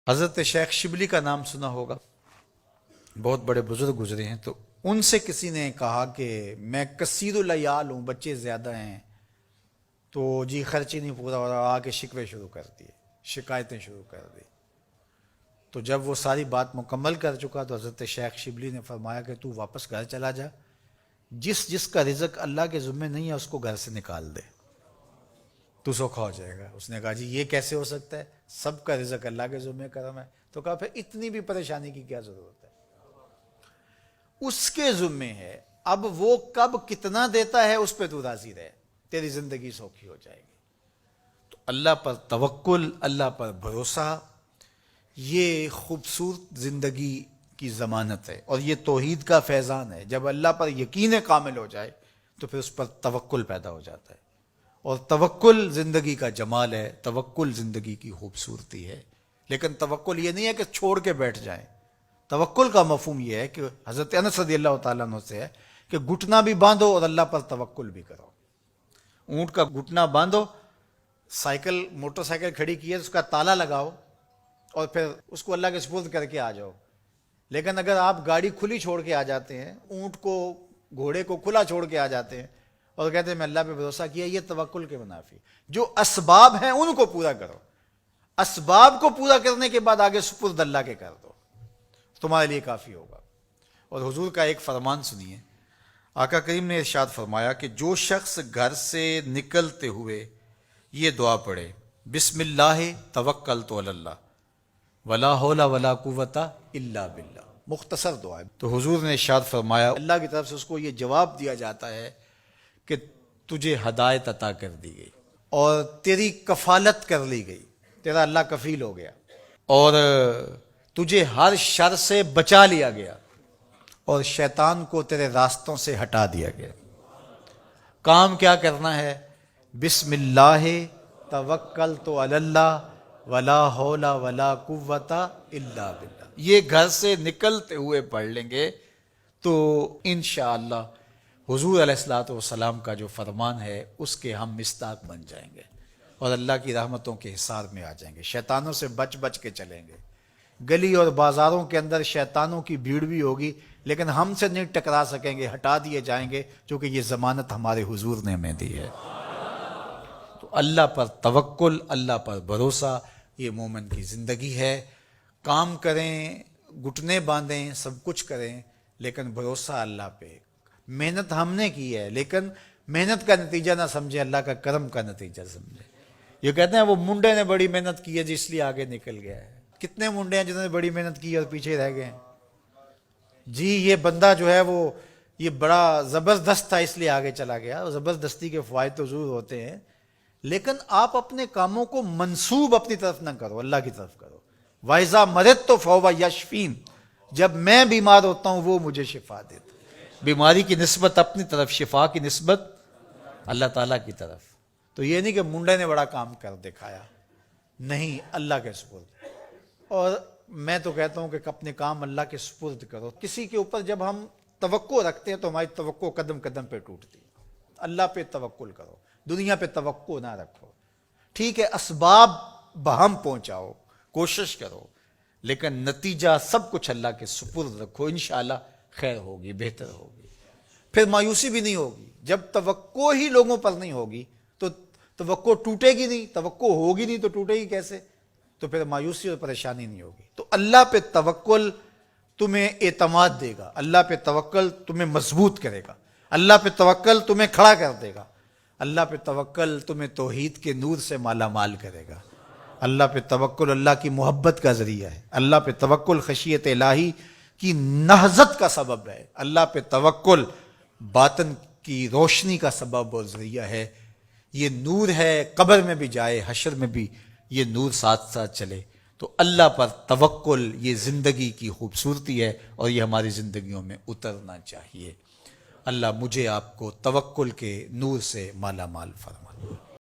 حضرت شیخ شبلی کا نام سنا ہوگا، بہت بڑے بزرگ گزرے ہیں، تو ان سے کسی نے کہا کہ میں کثیر العیال ہوں، بچے زیادہ ہیں، تو جی خرچ ہی نہیں پورا ہو رہا، آ کے شکوے شروع کر دیے، شکایتیں شروع کر دی۔ تو جب وہ ساری بات مکمل کر چکا تو حضرت شیخ شبلی نے فرمایا کہ تو واپس گھر چلا جا، جس جس کا رزق اللہ کے ذمہ نہیں ہے اس کو گھر سے نکال دے، تو سوکھا ہو جائے گا۔ اس نے کہا جی یہ کیسے ہو سکتا ہے، سب کا رزق اللہ کے ذمہ کرم ہے۔ تو کہا پھر اتنی بھی پریشانی کی کیا ضرورت ہے، اس کے ذمہ ہے، اب وہ کب کتنا دیتا ہے اس پہ تو راضی رہے، تیری زندگی سوکھی ہو جائے گی۔ تو اللہ پر توکل، اللہ پر بھروسہ، یہ خوبصورت زندگی کی ضمانت ہے، اور یہ توحید کا فیضان ہے۔ جب اللہ پر یقین کامل ہو جائے تو پھر اس پر توکل پیدا ہو جاتا ہے، اور توکل زندگی کا جمال ہے، توکل زندگی کی خوبصورتی ہے۔ لیکن توکل یہ نہیں ہے کہ چھوڑ کے بیٹھ جائیں۔ توکل کا مفہوم یہ ہے کہ حضرت انس رضی اللہ تعالیٰ عنہ سے ہے کہ گھٹنا بھی باندھو اور اللہ پر توکل بھی کرو۔ اونٹ کا گھٹنا باندھو، سائیکل موٹر سائیکل کھڑی کی ہے اس کا تالا لگاؤ اور پھر اس کو اللہ کے سپرد کر کے آ جاؤ۔ لیکن اگر آپ گاڑی کھلی چھوڑ کے آ جاتے ہیں، اونٹ کو گھوڑے کو کھلا چھوڑ کے آ جاتے ہیں اور کہتے ہیں میں اللہ پہ بھروسہ کیا، یہ توکل کے منافی۔ جو اسباب ہیں ان کو پورا کرو، اسباب کو پورا کرنے کے بعد آگے سپرد اللہ کے کر دو، تمہارے لیے کافی ہوگا۔ اور حضور کا ایک فرمان سنیے، آقا کریم نے ارشاد فرمایا کہ جو شخص گھر سے نکلتے ہوئے یہ دعا پڑھے، بسم اللہ توکلت علی اللہ ولا حول ولا قوت الا باللہ، مختصر دعا ہے، تو حضور نے ارشاد فرمایا اللہ کی طرف سے اس کو یہ جواب دیا جاتا ہے کہ تجھے ہدایت عطا کر دی گئی اور تیری کفالت کر لی گئی، تیرا اللہ کفیل ہو گیا، اور تجھے ہر شر سے بچا لیا گیا، اور شیطان کو تیرے راستوں سے ہٹا دیا گیا۔ کام کیا کرنا ہے؟ بسم اللہ توکلت علی اللہ ولا حول ولا قوت الا باللہ، یہ گھر سے نکلتے ہوئے پڑھ لیں گے تو انشاءاللہ حضور علیہ الصلوۃ والسلام کا جو فرمان ہے اس کے ہم مصداق بن جائیں گے، اور اللہ کی رحمتوں کے حصار میں آ جائیں گے، شیطانوں سے بچ بچ کے چلیں گے۔ گلی اور بازاروں کے اندر شیطانوں کی بھیڑ بھی ہوگی لیکن ہم سے نہیں ٹکرا سکیں گے، ہٹا دیے جائیں گے، کیونکہ یہ ضمانت ہمارے حضور نے ہمیں دی ہے۔ تو اللہ پر توکل، اللہ پر بھروسہ، یہ مومن کی زندگی ہے۔ کام کریں، گھٹنے باندھیں، سب کچھ کریں، لیکن بھروسہ اللہ پہ۔ محنت ہم نے کی ہے لیکن محنت کا نتیجہ نہ سمجھے، اللہ کا کرم کا نتیجہ سمجھے۔ یہ کہتے ہیں وہ منڈے نے بڑی محنت کی ہے جس لیے آگے نکل گیا ہے۔ کتنے منڈے ہیں جنہوں نے بڑی محنت کی اور پیچھے رہ گئے ہیں؟ جی یہ بندہ جو ہے وہ یہ بڑا زبردست تھا اس لیے آگے چلا گیا، اور زبردستی کے فوائد تو ضرور ہوتے ہیں، لیکن آپ اپنے کاموں کو منسوب اپنی طرف نہ کرو، اللہ کی طرف کرو۔ وَإِذَا مَرِضْتُ فَهُوَ يَشْفِينِ، جب میں بیمار ہوتا ہوں وہ مجھے شفا دیتا ہے۔ بیماری کی نسبت اپنی طرف، شفا کی نسبت اللہ تعالیٰ کی طرف۔ تو یہ نہیں کہ منڈے نے بڑا کام کر دکھایا، نہیں، اللہ کے سپرد۔ اور میں تو کہتا ہوں کہ اپنے کام اللہ کے سپرد کرو۔ کسی کے اوپر جب ہم توقع رکھتے ہیں تو ہماری توقع قدم قدم پہ ٹوٹتی ہے۔ اللہ پہ توکل کرو، دنیا پہ توقع نہ رکھو۔ ٹھیک ہے اسباب بہم پہنچاؤ، کوشش کرو، لیکن نتیجہ سب کچھ اللہ کے سپرد رکھو، انشاءاللہ خیر ہوگی، بہتر ہوگی۔ پھر مایوسی بھی نہیں ہوگی۔ جب توقع ہی لوگوں پر نہیں ہوگی تو توقع ٹوٹے گی نہیں، توقع ہوگی نہیں تو ٹوٹے گی کیسے؟ تو پھر مایوسی اور پریشانی نہیں ہوگی۔ تو اللہ پہ توکل تمہیں اعتماد دے گا، اللہ پہ توکل تمہیں مضبوط کرے گا، اللہ پہ توکل تمہیں کھڑا کر دے گا، اللہ پہ توکل تمہیں توحید کے نور سے مالا مال کرے گا۔ اللہ پہ توکل اللہ کی محبت کا ذریعہ ہے، اللہ پہ توکل خشیت الہی کی نہضت کا سبب ہے، اللہ پہ توکل باطن کی روشنی کا سبب اور ذریعہ ہے۔ یہ نور ہے، قبر میں بھی جائے، حشر میں بھی یہ نور ساتھ ساتھ چلے۔ تو اللہ پر توکل یہ زندگی کی خوبصورتی ہے، اور یہ ہماری زندگیوں میں اترنا چاہیے۔ اللہ مجھے آپ کو توکل کے نور سے مالا مال فرمائے۔